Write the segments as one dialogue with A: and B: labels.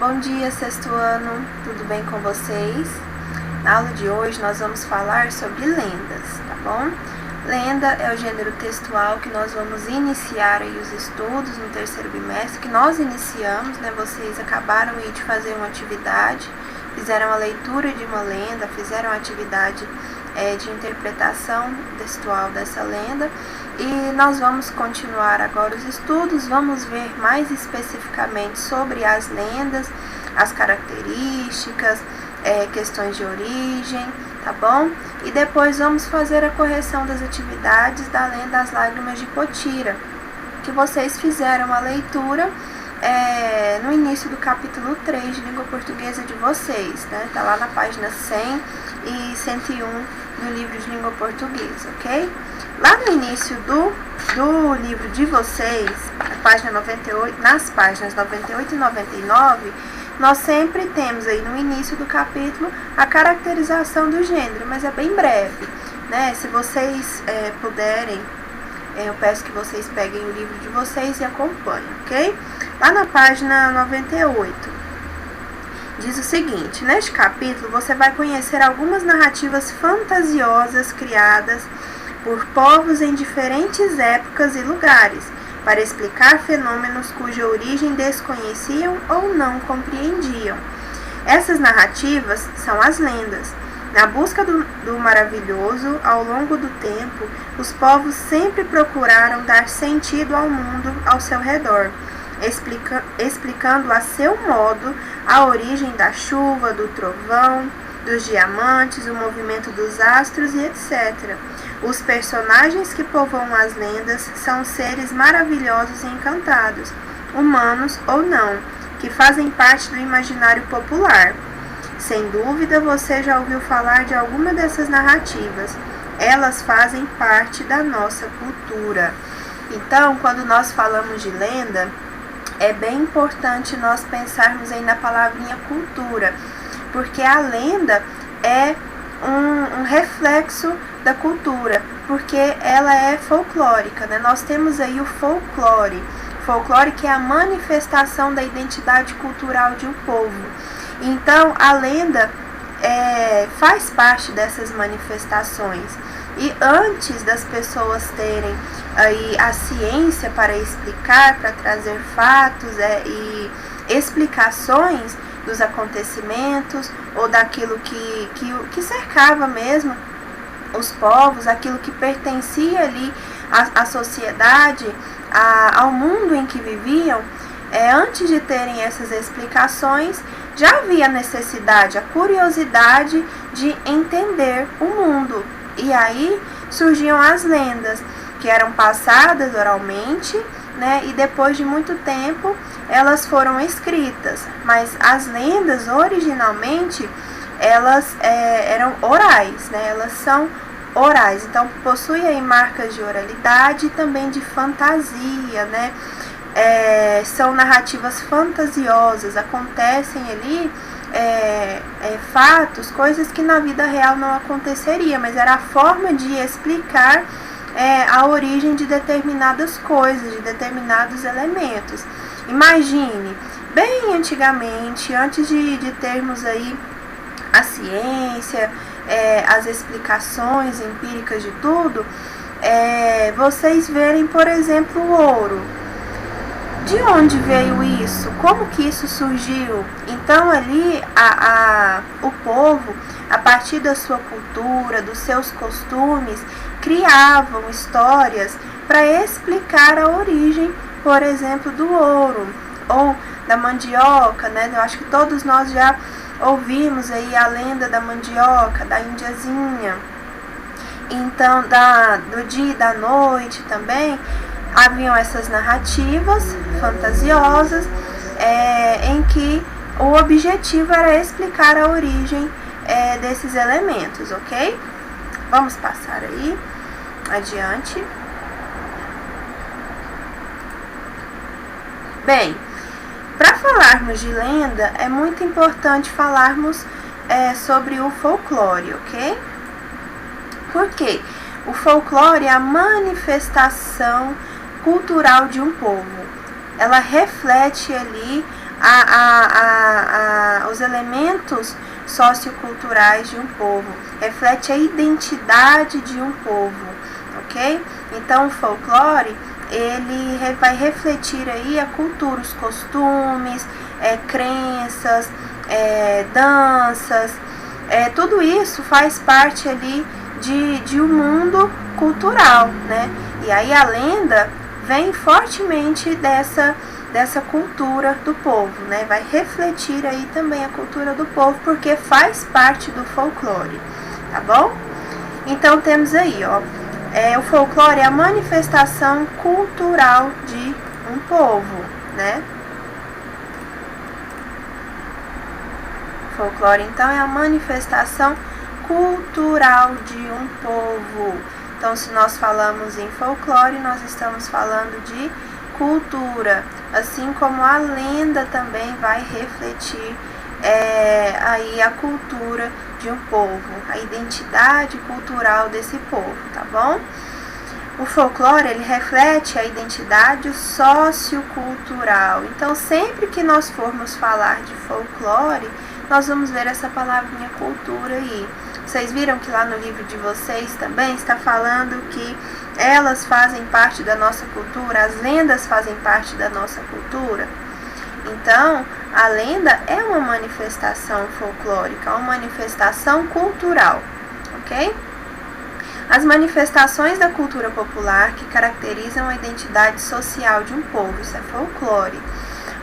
A: Bom dia, sexto ano, tudo bem com vocês? Na aula de hoje nós vamos falar sobre lendas, tá bom? Lenda é o gênero textual que nós vamos iniciar aí os estudos no terceiro bimestre, que nós iniciamos, né? Vocês acabaram aí de fazer uma atividade, fizeram a leitura de uma lenda, fizeram a atividade de interpretação textual dessa lenda, e nós vamos continuar agora os estudos, vamos ver mais especificamente sobre as lendas, as características, questões de origem, tá bom? E depois vamos fazer a correção das atividades da lenda As Lágrimas de Potira, que vocês fizeram a leitura no início do capítulo 3 de língua portuguesa de vocês, né? Tá lá na página 100 e 101 do livro de língua portuguesa, ok? Lá no início do livro de vocês, nas páginas 98 e 99, nós sempre temos aí no início do capítulo a caracterização do gênero, mas é bem breve, né? Se vocês puderem, eu peço que vocês peguem o livro de vocês e acompanhem, ok? Lá na página 98, diz o seguinte: neste capítulo você vai conhecer algumas narrativas fantasiosas criadas por povos em diferentes épocas e lugares, para explicar fenômenos cuja origem desconheciam ou não compreendiam. Essas narrativas são as lendas. Na busca do maravilhoso, ao longo do tempo, os povos sempre procuraram dar sentido ao mundo ao seu redor, explicando a seu modo a origem da chuva, do trovão, dos diamantes, o movimento dos astros e etc. Os personagens que povoam as lendas são seres maravilhosos e encantados, humanos ou não, que fazem parte do imaginário popular. Sem dúvida, você já ouviu falar de alguma dessas narrativas. Elas fazem parte da nossa cultura. Então, quando nós falamos de lenda, é bem importante nós pensarmos aí na palavrinha cultura, porque a lenda é um reflexo da cultura, porque ela é folclórica, né? Nós temos aí o folclore que é a manifestação da identidade cultural de um povo. Então, a lenda faz parte dessas manifestações. E antes das pessoas terem aí a ciência para explicar, para trazer fatos e explicações dos acontecimentos ou daquilo que cercava mesmo os povos, aquilo que pertencia ali à sociedade, ao mundo em que viviam, antes de terem essas explicações, já havia a necessidade, a curiosidade de entender o mundo. E aí surgiam as lendas, que eram passadas oralmente, né? E depois de muito tempo elas foram escritas. Mas as lendas originalmente elas eram orais, né? Elas são orais, então possui aí marcas de oralidade e também de fantasia, né? São narrativas fantasiosas, acontecem ali fatos, coisas que na vida real não aconteceria, mas era a forma de explicar a origem de determinadas coisas, de determinados elementos. Imagine, bem antigamente, antes de termos aí a ciência, as explicações empíricas de tudo, vocês verem, por exemplo, o ouro. De onde veio isso? Como que isso surgiu? Então ali o povo, a partir da sua cultura, dos seus costumes, criavam histórias para explicar a origem, por exemplo, do ouro ou da mandioca, né? Eu acho que todos nós já ouvimos aí a lenda da mandioca, da indiazinha. Então, do dia e da noite também, haviam essas narrativas fantasiosas em que o objetivo era explicar a origem desses elementos, ok? Vamos passar aí adiante. Bem, para falarmos de lenda, é muito importante falarmos sobre o folclore, ok? Por quê? O folclore é a manifestação cultural de um povo. Ela reflete ali os elementos socioculturais de um povo, reflete a identidade de um povo, ok? Então o folclore, ele vai refletir aí a cultura, os costumes, crenças, danças, tudo isso faz parte ali de um mundo cultural, né? E aí a lenda vem fortemente dessa cultura do povo, né? Vai refletir aí também a cultura do povo, porque faz parte do folclore, tá bom? Então temos aí, ó, o folclore é a manifestação cultural de um povo, né? O folclore, então, é a manifestação cultural de um povo. Então, se nós falamos em folclore, nós estamos falando de cultura, assim como a lenda também vai refletir aí a cultura de um povo, a identidade cultural desse povo, tá bom? O folclore, ele reflete a identidade sociocultural. Então, sempre que nós formos falar de folclore, nós vamos ver essa palavrinha cultura aí. Vocês viram que lá no livro de vocês também está falando que elas fazem parte da nossa cultura, as lendas fazem parte da nossa cultura? Então, a lenda é uma manifestação folclórica, uma manifestação cultural, ok? As manifestações da cultura popular que caracterizam a identidade social de um povo, isso é folclore.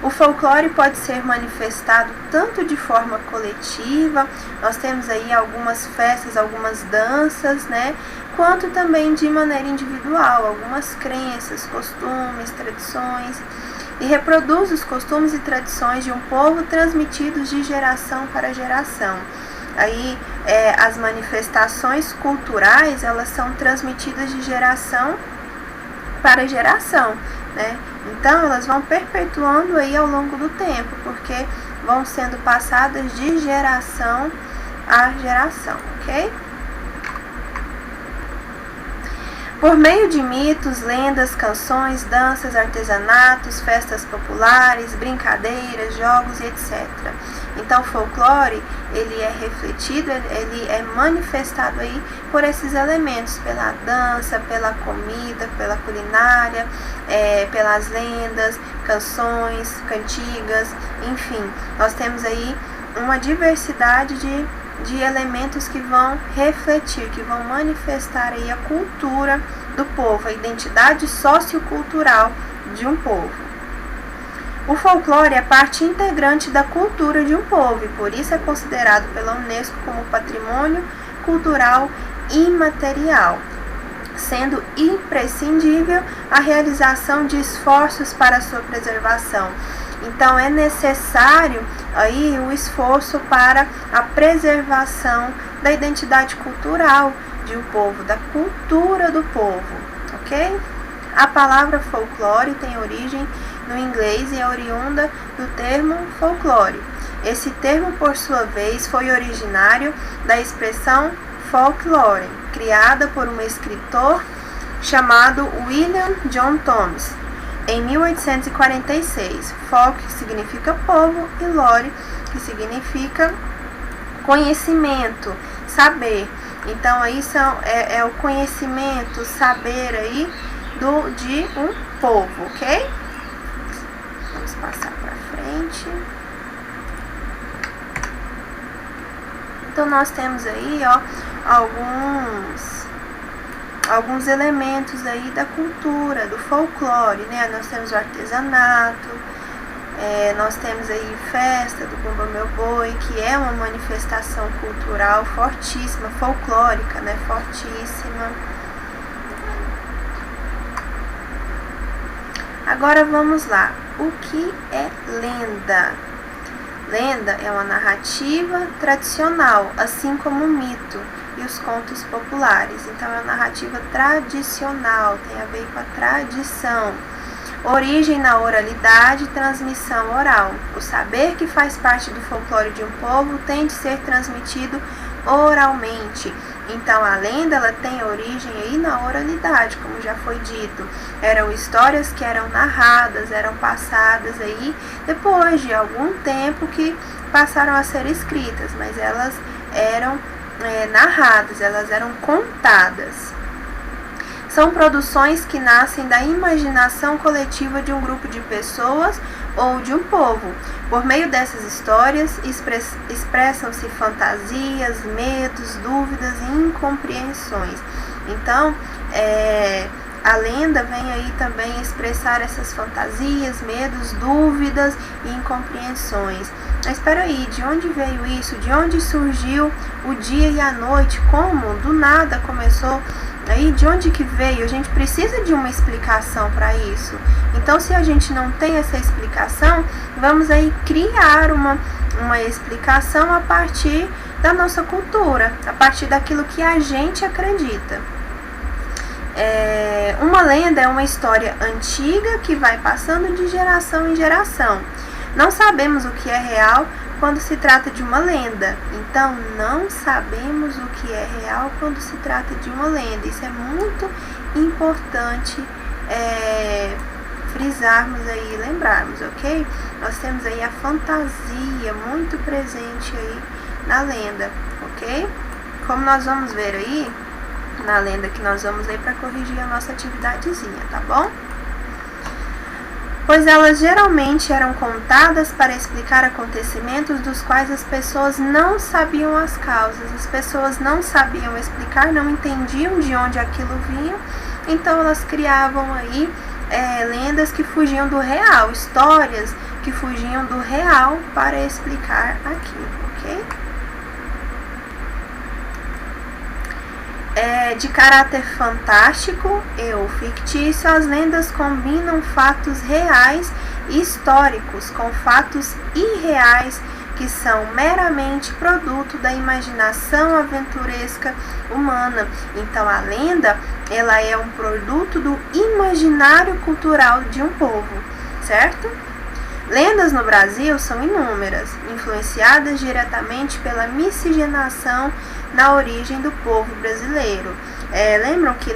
A: O folclore pode ser manifestado tanto de forma coletiva, nós temos aí algumas festas, algumas danças, né? Quanto também de maneira individual, algumas crenças, costumes, tradições, e reproduz os costumes e tradições de um povo transmitidos de geração para geração. Aí as manifestações culturais, elas são transmitidas de geração para geração, né? Então elas vão perpetuando aí ao longo do tempo, porque vão sendo passadas de geração a geração, ok? Por meio de mitos, lendas, canções, danças, artesanatos, festas populares, brincadeiras, jogos e etc. Então o folclore, ele é refletido, ele é manifestado aí por esses elementos, pela dança, pela comida, pela culinária, pelas lendas, canções, cantigas, enfim. Nós temos aí uma diversidade de elementos que vão refletir, que vão manifestar aí a cultura do povo, a identidade sociocultural de um povo. O folclore é parte integrante da cultura de um povo e por isso é considerado pela Unesco como patrimônio cultural imaterial, sendo imprescindível a realização de esforços para a sua preservação. Então é necessário aí o esforço para a preservação da identidade cultural de um povo, da cultura do povo, ok? A palavra folclore tem origem no inglês e é oriunda do termo folclore. Esse termo, por sua vez, foi originário da expressão folklore, criada por um escritor chamado William John Thomas, em 1846. Folk, que significa povo, e lore, que significa conhecimento, saber. Então aí é o conhecimento, saber aí de um povo, ok? Vamos passar para frente. Então nós temos aí, ó, alguns elementos aí da cultura, do folclore, né? Nós temos o artesanato, nós temos aí festa do Bumba Meu Boi, que é uma manifestação cultural fortíssima, folclórica, né? Fortíssima. Agora vamos lá. O que é lenda? Lenda é uma narrativa tradicional, assim como o mito e os contos populares. Então é uma narrativa tradicional, tem a ver com a tradição. Origem na oralidade e transmissão oral. O saber que faz parte do folclore de um povo tem de ser transmitido oralmente. Então a lenda ela tem origem aí na oralidade, como já foi dito. Eram histórias que eram narradas, eram passadas aí depois de algum tempo que passaram a ser escritas, mas elas eram narradas, elas eram contadas. São produções que nascem da imaginação coletiva de um grupo de pessoas ou de um povo. Por meio dessas histórias, expressam-se fantasias, medos, dúvidas e incompreensões. Então, a lenda vem aí também expressar essas fantasias, medos, dúvidas e incompreensões. Mas espera aí, de onde veio isso? De onde surgiu o dia e a noite? Como? Do nada começou? Aí, de onde que veio? A gente precisa de uma explicação para isso. Então, se a gente não tem essa explicação, vamos aí criar uma explicação a partir da nossa cultura, a partir daquilo que a gente acredita. Uma lenda é uma história antiga que vai passando de geração em geração. Não sabemos o que é real quando se trata de uma lenda. Então, não sabemos o que é real quando se trata de uma lenda. Isso é muito importante frisarmos aí e lembrarmos, ok? Nós temos aí a fantasia muito presente aí na lenda, ok? Como nós vamos ver aí na lenda que nós vamos ler para corrigir a nossa atividadezinha, tá bom? Pois elas geralmente eram contadas para explicar acontecimentos dos quais as pessoas não sabiam as causas. As pessoas não sabiam explicar, não entendiam de onde aquilo vinha, então elas criavam aí lendas que fugiam do real, histórias que fugiam do real para explicar aquilo, ok? De caráter fantástico ou fictício, as lendas combinam fatos reais e históricos com fatos irreais que são meramente produto da imaginação aventuresca humana. Então a lenda, ela é um produto do imaginário cultural de um povo, certo? Lendas no Brasil são inúmeras, influenciadas diretamente pela miscigenação na origem do povo brasileiro. Lembram que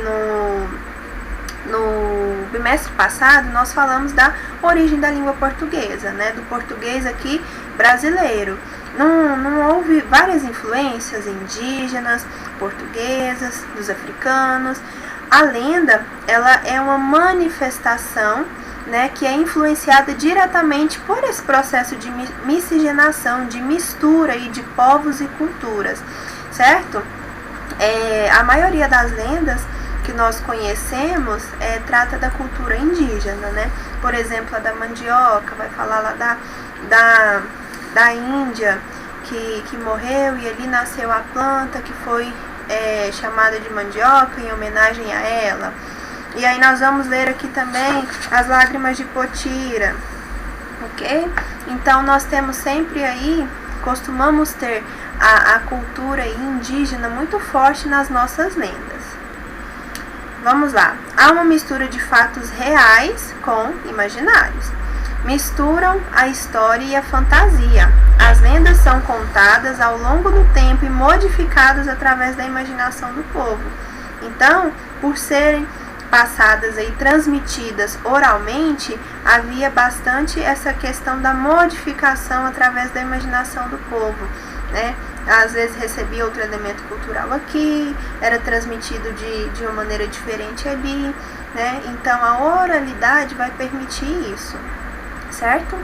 A: no bimestre passado nós falamos da origem da língua portuguesa, né? Do português aqui brasileiro. Não houve várias influências indígenas, portuguesas, dos africanos. A lenda, ela é uma manifestação, né, que é influenciada diretamente por esse processo de miscigenação, de mistura aí de povos e culturas, certo? A maioria das lendas que nós conhecemos trata da cultura indígena, né? Por exemplo, a da mandioca, vai falar lá da Índia, que morreu e ali nasceu a planta que foi chamada de mandioca em homenagem a ela. E aí nós vamos ler aqui também as lágrimas de Potira, ok? Então nós temos sempre aí, costumamos ter a cultura indígena muito forte nas nossas lendas. Vamos lá. Há uma mistura de fatos reais com imaginários. Misturam a história e a fantasia. As lendas são contadas ao longo do tempo e modificadas através da imaginação do povo. Então, por serem passadas e transmitidas oralmente, havia bastante essa questão da modificação através da imaginação do povo, né? Às vezes recebia outro elemento cultural aqui, era transmitido de uma maneira diferente ali, né? Então a oralidade vai permitir isso, certo?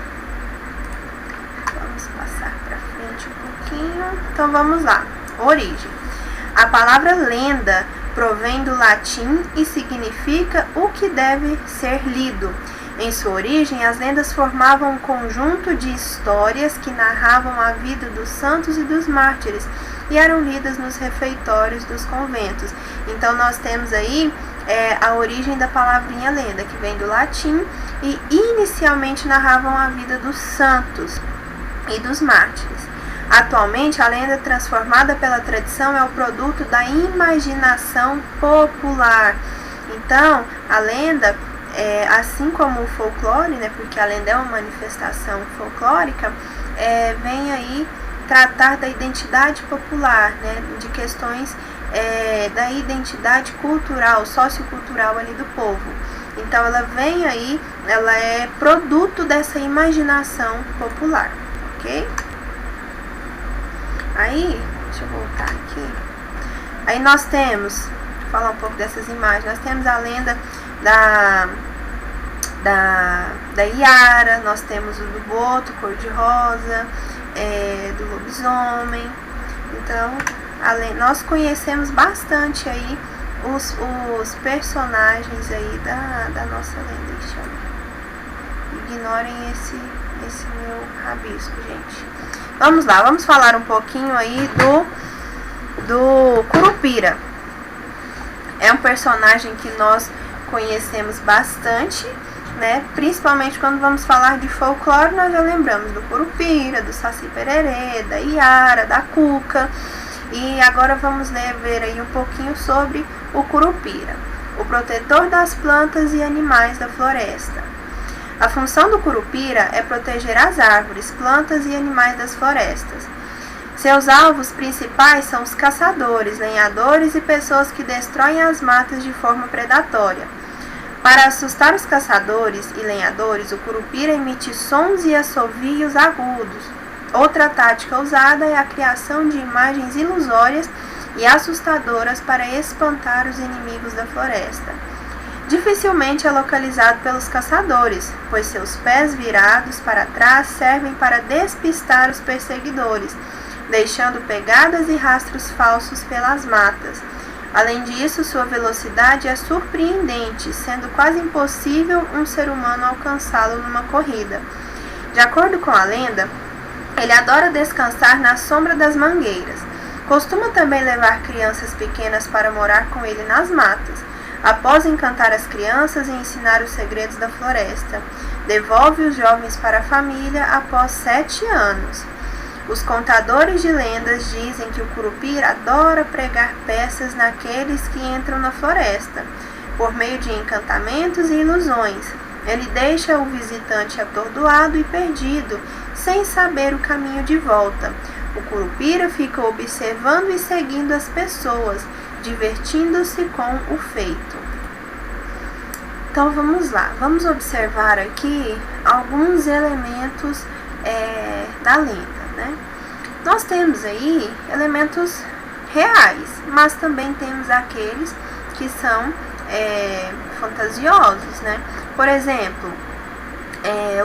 A: Vamos passar para frente um pouquinho. Então vamos lá. Origem. A palavra lenda provém do latim e significa o que deve ser lido. Em sua origem, as lendas formavam um conjunto de histórias que narravam a vida dos santos e dos mártires e eram lidas nos refeitórios dos conventos. Então nós temos aí a origem da palavrinha lenda, que vem do latim e inicialmente narravam a vida dos santos e dos mártires. Atualmente, a lenda transformada pela tradição é o produto da imaginação popular. Então, a lenda, assim como o folclore, né, porque a lenda é uma manifestação folclórica, vem aí tratar da identidade popular, né, de questões da identidade cultural, sociocultural ali do povo. Então ela vem aí, ela é produto dessa imaginação popular, ok? Aí, deixa eu voltar aqui. Aí nós temos, vou falar um pouco dessas imagens, nós temos a lenda da Iara, nós temos o do boto cor-de-rosa, do lobisomem. Então, nós conhecemos bastante aí os personagens aí da nossa lenda. Ignorem esse meu rabisco, gente. Vamos lá, vamos falar um pouquinho aí do Curupira. É um personagem que nós conhecemos bastante, né? Principalmente quando vamos falar de folclore, nós já lembramos do Curupira, do Saci Pererê, da Iara, da Cuca. E agora vamos ver aí um pouquinho sobre o Curupira, o protetor das plantas e animais da floresta. A função do Curupira é proteger as árvores, plantas e animais das florestas. Seus alvos principais são os caçadores, lenhadores e pessoas que destroem as matas de forma predatória. Para assustar os caçadores e lenhadores, o Curupira emite sons e assovios agudos. Outra tática usada é a criação de imagens ilusórias e assustadoras para espantar os inimigos da floresta. Dificilmente é localizado pelos caçadores, pois seus pés virados para trás servem para despistar os perseguidores, deixando pegadas e rastros falsos pelas matas. Além disso, sua velocidade é surpreendente, sendo quase impossível um ser humano alcançá-lo numa corrida. De acordo com a lenda, ele adora descansar na sombra das mangueiras. Costuma também levar crianças pequenas para morar com ele nas matas. Após encantar as crianças e ensinar os segredos da floresta, devolve os jovens para a família após 7 anos. Os contadores de lendas dizem que o Curupira adora pregar peças naqueles que entram na floresta, por meio de encantamentos e ilusões. Ele deixa o visitante atordoado e perdido, sem saber o caminho de volta. O Curupira fica observando e seguindo as pessoas, divertindo-se com o feito. Então vamos lá, vamos observar aqui alguns elementos da lenda, né? Nós temos aí elementos reais, mas também temos aqueles que são fantasiosos, né? Por exemplo,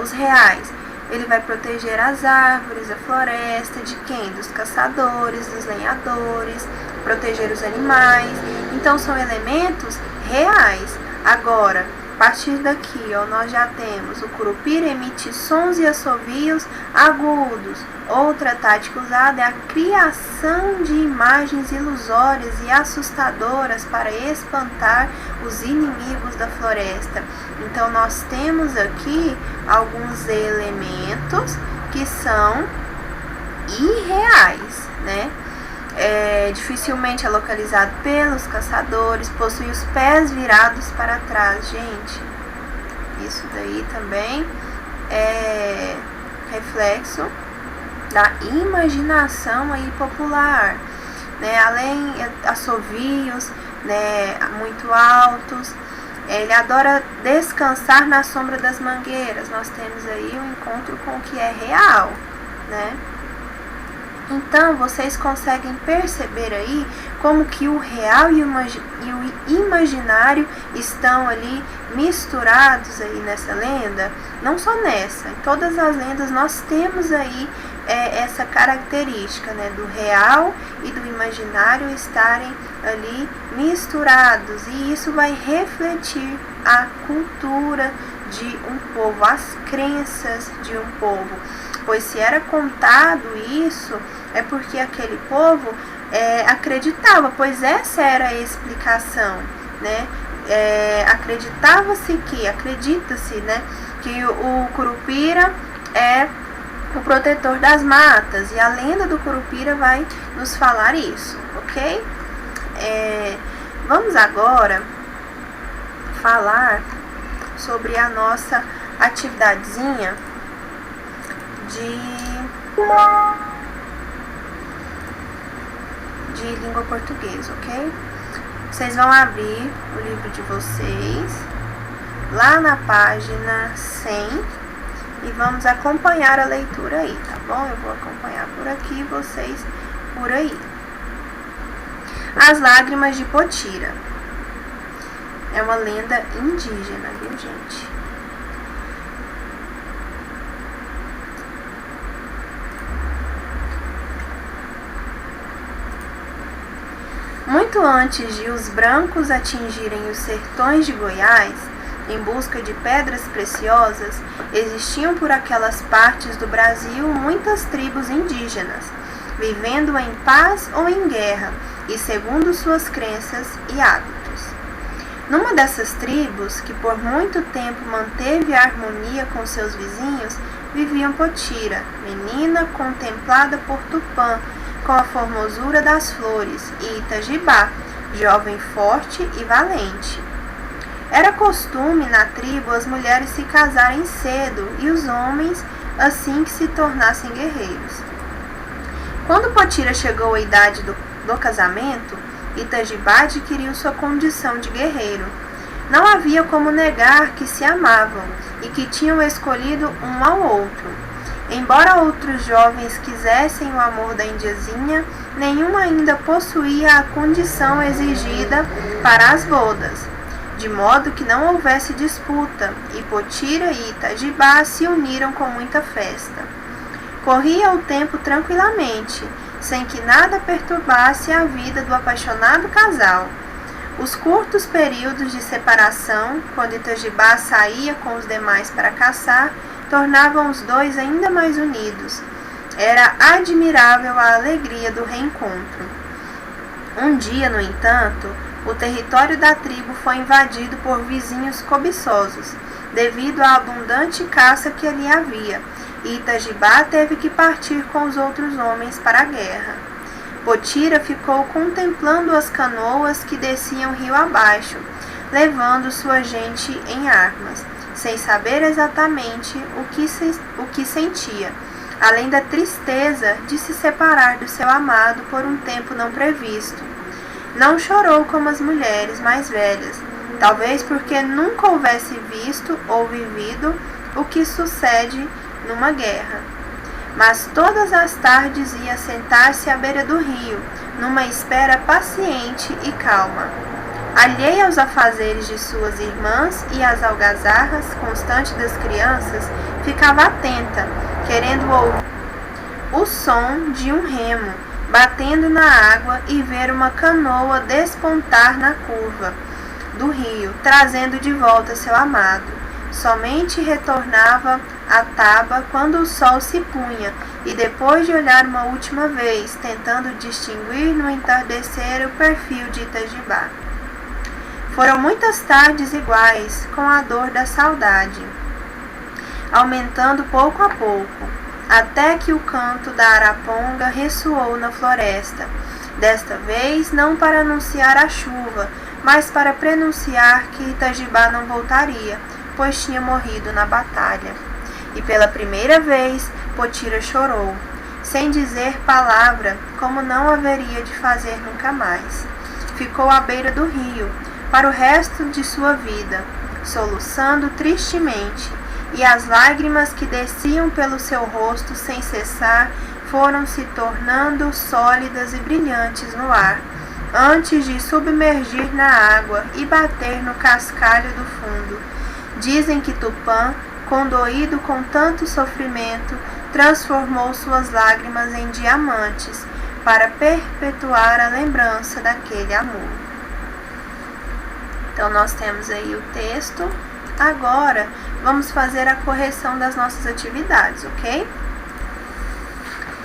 A: os reais, ele vai proteger as árvores, a floresta, de quem? Dos caçadores, dos lenhadores, proteger os animais. Então são elementos reais. Agora, a partir daqui, nós já temos o Curupira emite sons e assovios agudos. Outra tática usada é a criação de imagens ilusórias e assustadoras para espantar os inimigos da floresta. Então nós temos aqui alguns elementos que são irreais, né? Dificilmente é localizado pelos caçadores, possui os pés virados para trás. Gente, isso daí também é reflexo da imaginação aí popular, né? Além assovios, né, muito altos. Ele adora descansar na sombra das mangueiras. Nós temos aí um encontro com o que é real, né? Então, vocês conseguem perceber aí como que o real e o imaginário estão ali misturados aí nessa lenda? Não só nessa, em todas as lendas nós temos aí essa característica, né, do real e do imaginário estarem ali misturados, e isso vai refletir a cultura de um povo, as crenças de um povo. Pois se era contado isso, é porque aquele povo acreditava, pois essa era a explicação, né? Acredita-se, né, que o Curupira é o protetor das matas, e a lenda do Curupira vai nos falar isso, ok? Vamos agora falar sobre a nossa atividadezinha de de língua portuguesa, ok? Vocês vão abrir o livro de vocês lá na página 100 e vamos acompanhar a leitura aí, tá bom? Eu vou acompanhar por aqui e vocês por aí. As Lágrimas de Potira. É uma lenda indígena, viu, gente? Muito antes de os brancos atingirem os sertões de Goiás, em busca de pedras preciosas, existiam por aquelas partes do Brasil muitas tribos indígenas, vivendo em paz ou em guerra, e segundo suas crenças e hábitos. Numa dessas tribos, que por muito tempo manteve a harmonia com seus vizinhos, viviam Potira, menina contemplada por Tupã, com a formosura das flores, e Itajibá, jovem forte e valente. Era costume na tribo as mulheres se casarem cedo e os homens assim que se tornassem guerreiros. Quando Potira chegou à idade do casamento, Itajibá adquiriu sua condição de guerreiro. Não havia como negar que se amavam e que tinham escolhido um ao outro. Embora outros jovens quisessem o amor da indiazinha, nenhum ainda possuía a condição exigida para as bodas, de modo que não houvesse disputa, e Potira e Itajibá se uniram com muita festa. Corria o tempo tranquilamente, sem que nada perturbasse a vida do apaixonado casal. Os curtos períodos de separação, quando Itajibá saía com os demais para caçar, tornavam os dois ainda mais unidos. Era admirável a alegria do reencontro. Um dia, no entanto, o território da tribo foi invadido por vizinhos cobiçosos, devido à abundante caça que ali havia, e Itajibá teve que partir com os outros homens para a guerra. Potira ficou contemplando as canoas que desciam rio abaixo, levando sua gente em armas, sem saber exatamente o que sentia, além da tristeza de se separar do seu amado por um tempo não previsto. Não chorou como as mulheres mais velhas, talvez porque nunca houvesse visto ou vivido o que sucede numa guerra. Mas todas as tardes ia sentar-se à beira do rio, numa espera paciente e calma. Alheia aos afazeres de suas irmãs e às algazarras constantes das crianças, ficava atenta, querendo ouvir o som de um remo batendo na água e ver uma canoa despontar na curva do rio, trazendo de volta seu amado. Somente retornava à taba quando o sol se punha, e depois de olhar uma última vez, tentando distinguir no entardecer o perfil de Itajibá. Foram muitas tardes iguais, com a dor da saudade, aumentando pouco a pouco, até que o canto da araponga ressoou na floresta, desta vez não para anunciar a chuva, mas para prenunciar que Itajibá não voltaria, pois tinha morrido na batalha. E pela primeira vez, Potira chorou, sem dizer palavra, como não haveria de fazer nunca mais. Ficou à beira do rio, para o resto de sua vida, soluçando tristemente, e as lágrimas que desciam pelo seu rosto sem cessar foram se tornando sólidas e brilhantes no ar, antes de submergir na água e bater no cascalho do fundo. Dizem que Tupã, condoído com tanto sofrimento, transformou suas lágrimas em diamantes para perpetuar a lembrança daquele amor. Então, nós temos aí o texto. Agora, vamos fazer a correção das nossas atividades, ok?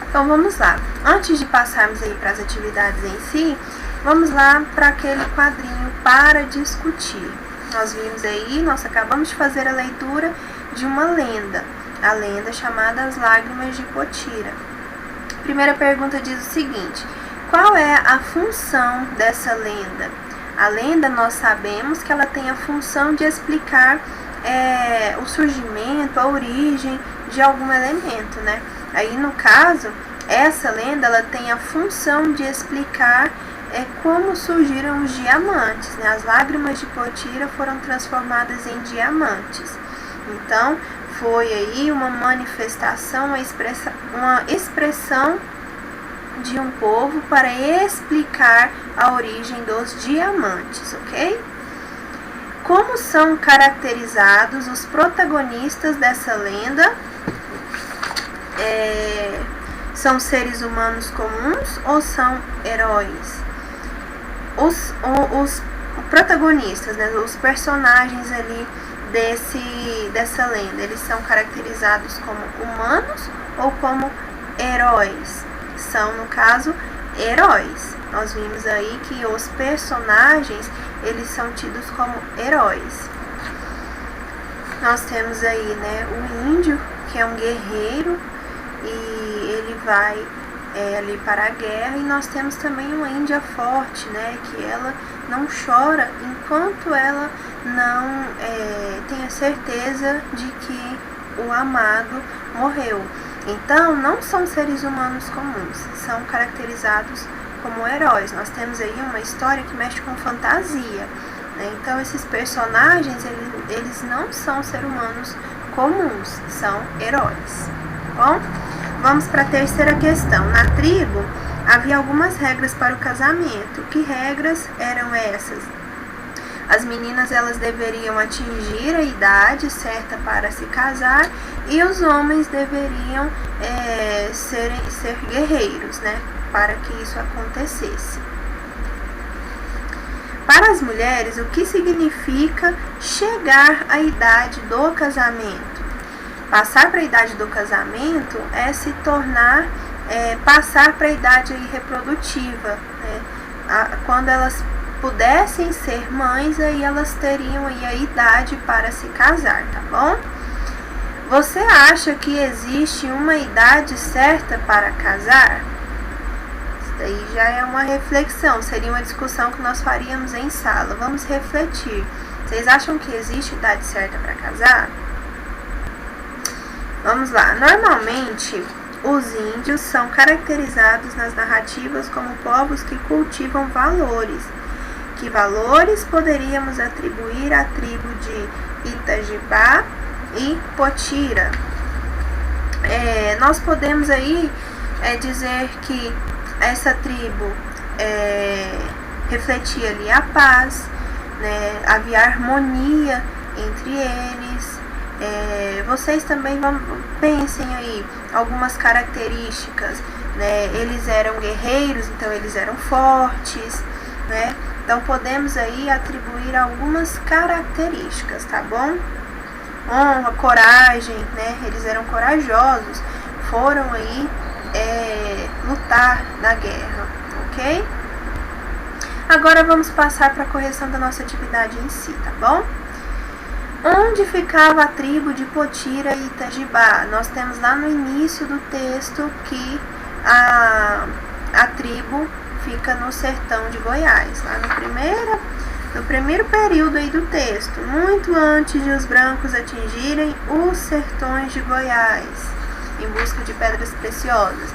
A: Então, vamos lá. Antes de passarmos aí para as atividades em si, vamos lá para aquele quadrinho para discutir. Nós vimos aí, nós acabamos de fazer a leitura de uma lenda, a lenda chamada As Lágrimas de Potira. A primeira pergunta diz o seguinte: qual é a função dessa lenda? A lenda, nós sabemos que ela tem a função de explicar o surgimento, a origem de algum elemento, né? Aí, no caso, Essa lenda ela tem a função de explicar como surgiram os diamantes, né? As lágrimas de Potira foram transformadas em diamantes. Então, foi aí uma manifestação, uma expressão de um povo para explicar a origem dos diamantes, ok? Como são caracterizados os protagonistas dessa lenda? São seres humanos comuns ou são heróis? Os protagonistas, né, os personagens ali dessa lenda, eles são caracterizados como humanos ou como heróis? São, no caso, heróis. Nós vimos aí que os personagens, eles são tidos como heróis. Nós temos aí, né, o índio, que é um guerreiro, e ele vai ali para a guerra, e nós temos também uma índia forte, né, que ela não chora enquanto ela não tem a certeza de que o amado morreu. Então, não são seres humanos comuns, são caracterizados como heróis. Nós temos aí uma história que mexe com fantasia, né? Então, esses personagens, eles não são seres humanos comuns, são heróis. Bom, vamos para a terceira questão. Na tribo, havia algumas regras para o casamento. Que regras eram essas? As meninas, elas deveriam atingir a idade certa para se casar, e os homens deveriam ser guerreiros, né, para que isso acontecesse. Para as mulheres, o que significa chegar à idade do casamento? Passar para a idade do casamento é se tornar, passar para a idade reprodutiva, né? Quando elas pudessem ser mães, aí elas teriam aí a idade para se casar, tá bom? Você acha que existe uma idade certa para casar? Isso daí já é uma reflexão, seria uma discussão que nós faríamos em sala. Vamos refletir. Vocês acham que existe idade certa para casar? Vamos lá. Normalmente, os índios são caracterizados nas narrativas como povos que cultivam valores. Que valores poderíamos atribuir à tribo de Itajibá e Potira? Nós podemos aí dizer que essa tribo refletia ali a paz, né? Havia harmonia entre eles. Vocês também pensem aí algumas características, né? Eles eram guerreiros, então eles eram fortes, né? Então, podemos aí atribuir algumas características, tá bom? Honra, coragem, né? Eles eram corajosos, foram aí lutar na guerra, ok? Agora, vamos passar para a correção da nossa atividade em si, tá bom? Onde ficava a tribo de Potira e Itajibá? Nós temos lá no início do texto que a tribo fica no sertão de Goiás, lá no primeiro período aí do texto, muito antes de os brancos atingirem os sertões de Goiás, em busca de pedras preciosas.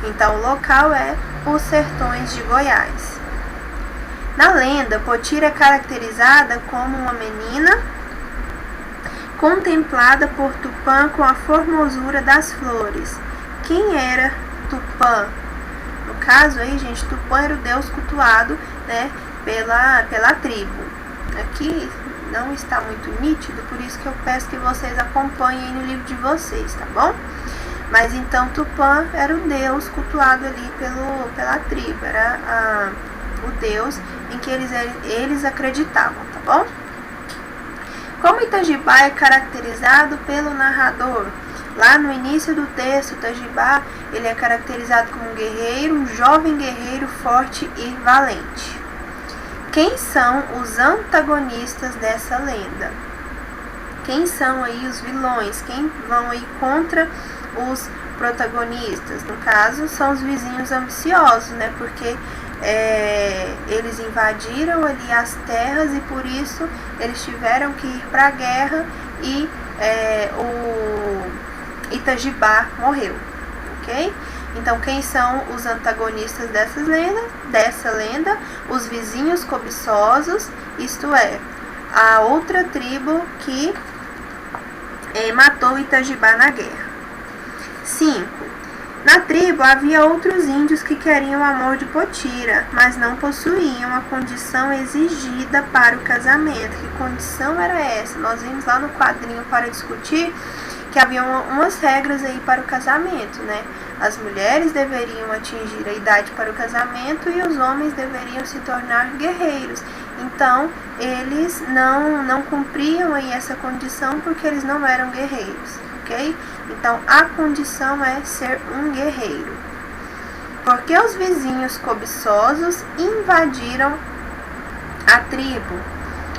A: Então, o local é os sertões de Goiás. Na lenda, Potira é caracterizada como uma menina contemplada por Tupã com a formosura das flores. Quem era Tupã? No caso aí, gente, Tupã era o deus cultuado, né, pela tribo. Aqui não está muito nítido, por isso que eu peço que vocês acompanhem aí no livro de vocês, tá bom? Mas então Tupã era o deus cultuado ali pela tribo, era o deus em que eles acreditavam, tá bom? Como Itajibá é caracterizado pelo narrador? Lá no início do texto, Itajibá, ele é caracterizado como um guerreiro, um jovem guerreiro forte e valente. Quem são os antagonistas dessa lenda? Quem são aí os vilões? Quem vão aí contra os protagonistas? No caso, são os vizinhos ambiciosos, né? Porque eles invadiram ali as terras e por isso eles tiveram que ir para a guerra e o Itajibá morreu, ok? Então, quem são os antagonistas dessa lenda? Os vizinhos cobiçosos, isto é, a outra tribo que matou Itajibá na guerra. 5. Na tribo havia outros índios que queriam o amor de Potira, mas não possuíam a condição exigida para o casamento. Que condição era essa? Nós vimos lá no quadrinho para discutir que havia umas regras aí para o casamento, né? As mulheres deveriam atingir a idade para o casamento e os homens deveriam se tornar guerreiros. Então, eles não cumpriam aí essa condição porque eles não eram guerreiros, ok? Então, a condição é ser um guerreiro. Porque os vizinhos cobiçosos invadiram a tribo?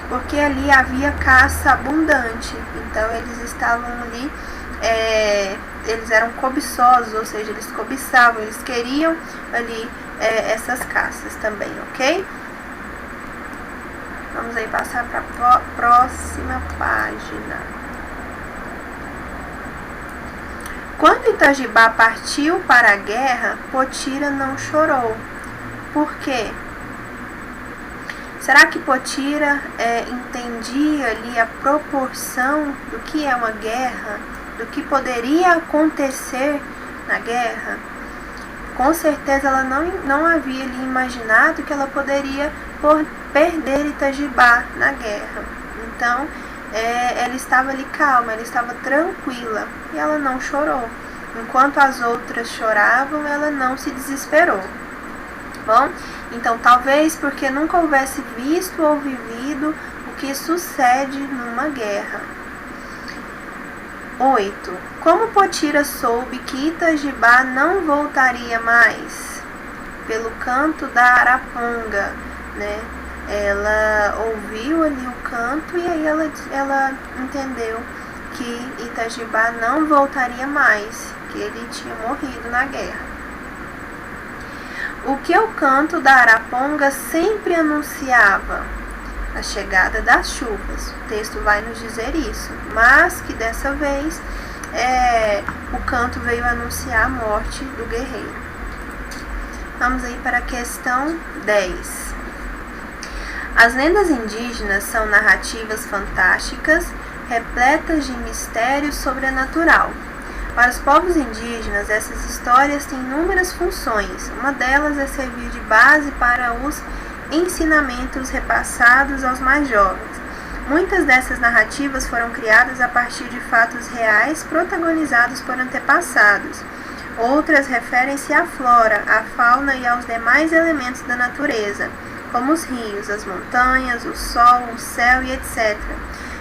A: Porque ali havia caça abundante. Então, eles estavam ali, eles eram cobiçosos, ou seja, eles cobiçavam, eles queriam ali essas caças também, ok? Vamos aí passar para a próxima página. Quando Itajibá partiu para a guerra, Potira não chorou. Por quê? Será que Potira entendia ali a proporção do que é uma guerra, do que poderia acontecer na guerra? Com certeza ela não havia ali imaginado que ela poderia perder Itajibá na guerra. Então, ela estava ali calma, ela estava tranquila e ela não chorou. Enquanto as outras choravam, ela não se desesperou. Bom, então talvez porque nunca houvesse visto ou vivido o que sucede numa guerra. 8. Como Potira soube que Itajibá não voltaria mais? Pelo canto da araponga, né? Ela ouviu ali o canto e aí ela entendeu que Itajibá não voltaria mais, que ele tinha morrido na guerra. O que o canto da araponga sempre anunciava? A chegada das chuvas. O texto vai nos dizer isso, mas que dessa vez o canto veio anunciar a morte do guerreiro. Vamos aí para a questão 10. As lendas indígenas são narrativas fantásticas, repletas de mistério sobrenatural. Para os povos indígenas, essas histórias têm inúmeras funções. Uma delas é servir de base para os ensinamentos repassados aos mais jovens. Muitas dessas narrativas foram criadas a partir de fatos reais protagonizados por antepassados. Outras referem-se à flora, à fauna e aos demais elementos da natureza, como os rios, as montanhas, o sol, o céu e etc.,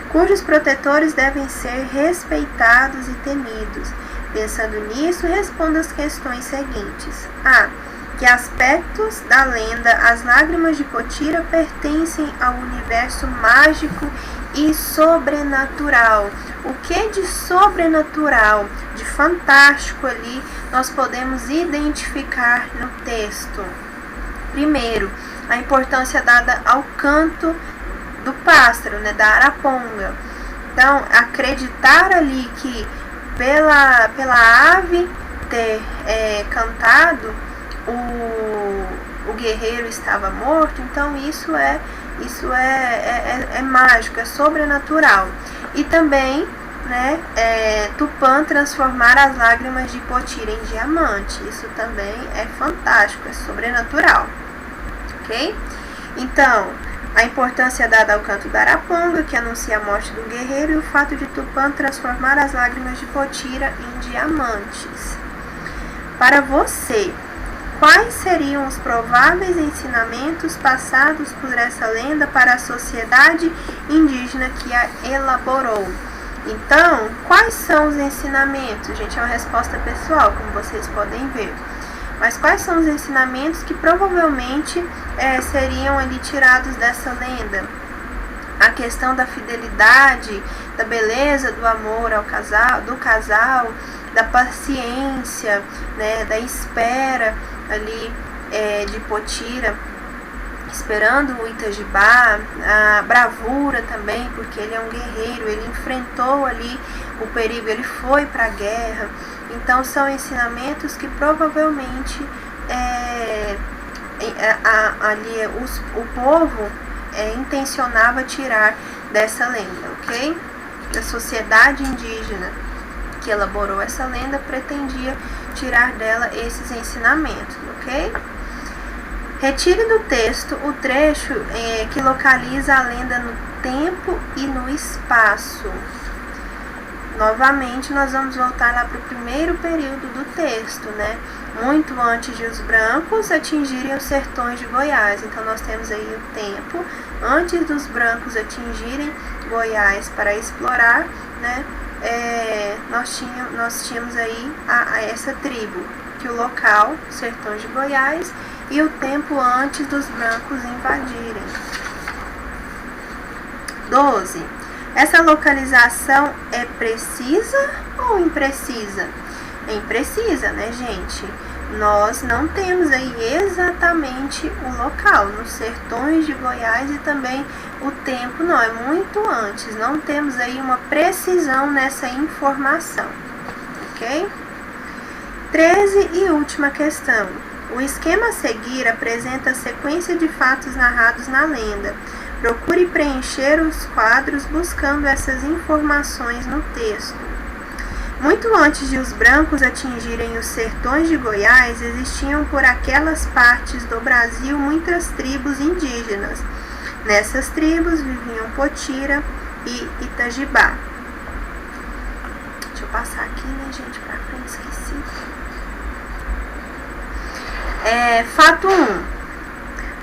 A: cujos protetores devem ser respeitados e temidos. Pensando nisso, responda as questões seguintes. A. Que aspectos da lenda as lágrimas de Potira pertencem ao universo mágico e sobrenatural? O que de sobrenatural, de fantástico ali, nós podemos identificar no texto? Primeiro, a importância dada ao canto do pássaro, né, da araponga. Então, acreditar ali que pela ave ter cantado, o guerreiro estava morto, então isso é mágico, é sobrenatural. E também, né, Tupã transformar as lágrimas de Potira em diamante, isso também é fantástico, é sobrenatural, ok? Então, a importância dada ao canto da araponga, que anuncia a morte do guerreiro, e o fato de Tupã transformar as lágrimas de Potira em diamantes. Para você, quais seriam os prováveis ensinamentos passados por essa lenda para a sociedade indígena que a elaborou? Então, quais são os ensinamentos? Gente, é uma resposta pessoal, como vocês podem ver. Mas quais são os ensinamentos que provavelmente seriam ali tirados dessa lenda? A questão da fidelidade, da beleza do amor do casal, da paciência, né, da espera ali de Potira, esperando o Itajibá, a bravura também, porque ele é um guerreiro, ele enfrentou ali o perigo, ele foi para a guerra. Então são ensinamentos que provavelmente ali o povo intencionava tirar dessa lenda, ok? A sociedade indígena que elaborou essa lenda pretendia tirar dela esses ensinamentos, ok? Retire do texto o trecho que localiza a lenda no tempo e no espaço. Novamente, nós vamos voltar lá para o primeiro período do texto, né? Muito antes de os brancos atingirem os sertões de Goiás. Então, nós temos aí o tempo antes dos brancos atingirem Goiás para explorar, né? Nós tínhamos aí essa tribo, que o local, sertões de Goiás, e o tempo antes dos brancos invadirem. 12. Essa localização é precisa ou imprecisa? É imprecisa, né, gente? Nós não temos aí exatamente o local, nos sertões de Goiás, e também o tempo não, é muito antes. Não temos aí uma precisão nessa informação, ok? 13 e última questão. O esquema a seguir apresenta a sequência de fatos narrados na lenda. Procure preencher os quadros buscando essas informações no texto. Muito antes de os brancos atingirem os sertões de Goiás, existiam por aquelas partes do Brasil muitas tribos indígenas. Nessas tribos viviam Potira e Itajibá. Deixa eu passar aqui, né, gente, pra frente, esqueci. Fato 1.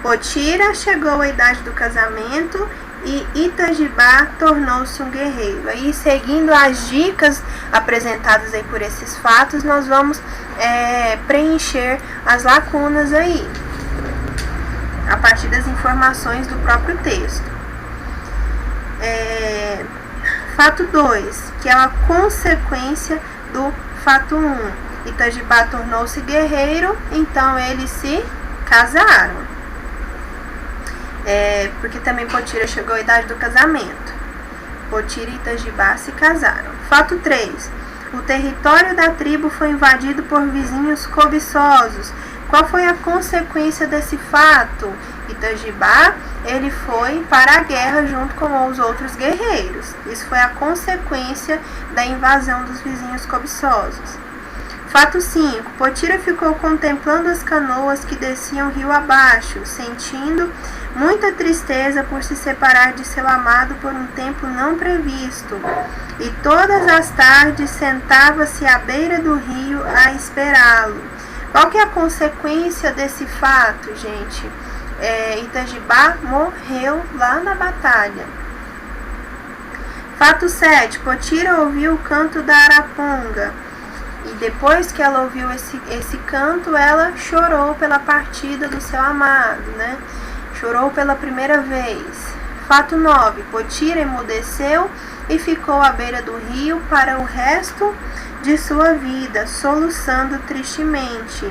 A: Potira chegou à idade do casamento e Itajibá tornou-se um guerreiro. Aí, seguindo as dicas apresentadas aí por esses fatos, nós vamos preencher as lacunas aí, a partir das informações do próprio texto. Fato 2, que é uma consequência do fato 1. Itajibá tornou-se guerreiro, então eles se casaram. Porque também Potira chegou à idade do casamento. Potira e Itajibá se casaram. Fato 3. O território da tribo foi invadido por vizinhos cobiçosos. Qual foi a consequência desse fato? Itajibá, ele foi para a guerra junto com os outros guerreiros. Isso foi a consequência da invasão dos vizinhos cobiçosos. Fato 5. Potira ficou contemplando as canoas que desciam rio abaixo, sentindo muita tristeza por se separar de seu amado por um tempo não previsto. E todas as tardes sentava-se à beira do rio a esperá-lo. Qual que é a consequência desse fato, gente? Itajibá morreu lá na batalha. Fato 7. Potira ouviu o canto da araponga. E depois que ela ouviu esse canto, ela chorou pela partida do seu amado, né? Chorou pela primeira vez. Fato 9. Potira emudeceu e ficou à beira do rio para o resto de sua vida, soluçando tristemente.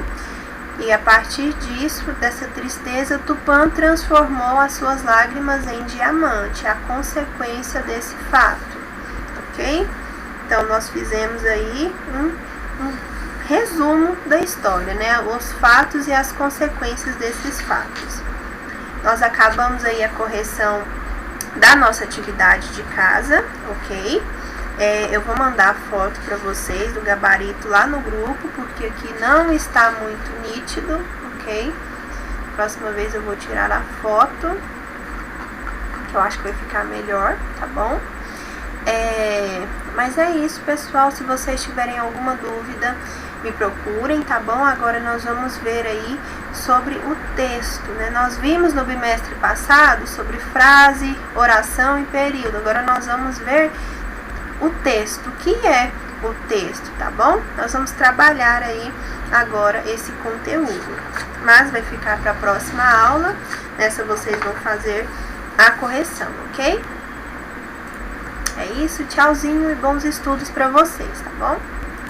A: E a partir disso, dessa tristeza, Tupã transformou as suas lágrimas em diamante, a consequência desse fato, ok? Então, nós fizemos aí um resumo da história, né? Os fatos e as consequências desses fatos. Nós acabamos aí a correção da nossa atividade de casa, ok? Eu vou mandar a foto para vocês do gabarito lá no grupo, porque aqui não está muito nítido, ok? Próxima vez eu vou tirar a foto, que eu acho que vai ficar melhor, tá bom? Mas é isso, pessoal. Se vocês tiverem alguma dúvida, me procurem, tá bom? Agora nós vamos ver aí sobre o texto, né? Nós vimos no bimestre passado sobre frase, oração e período. Agora nós vamos ver o texto. O que é o texto, tá bom? Nós vamos trabalhar aí agora esse conteúdo. Mas vai ficar para a próxima aula. Nessa vocês vão fazer a correção, ok? É isso, tchauzinho e bons estudos para vocês, tá bom?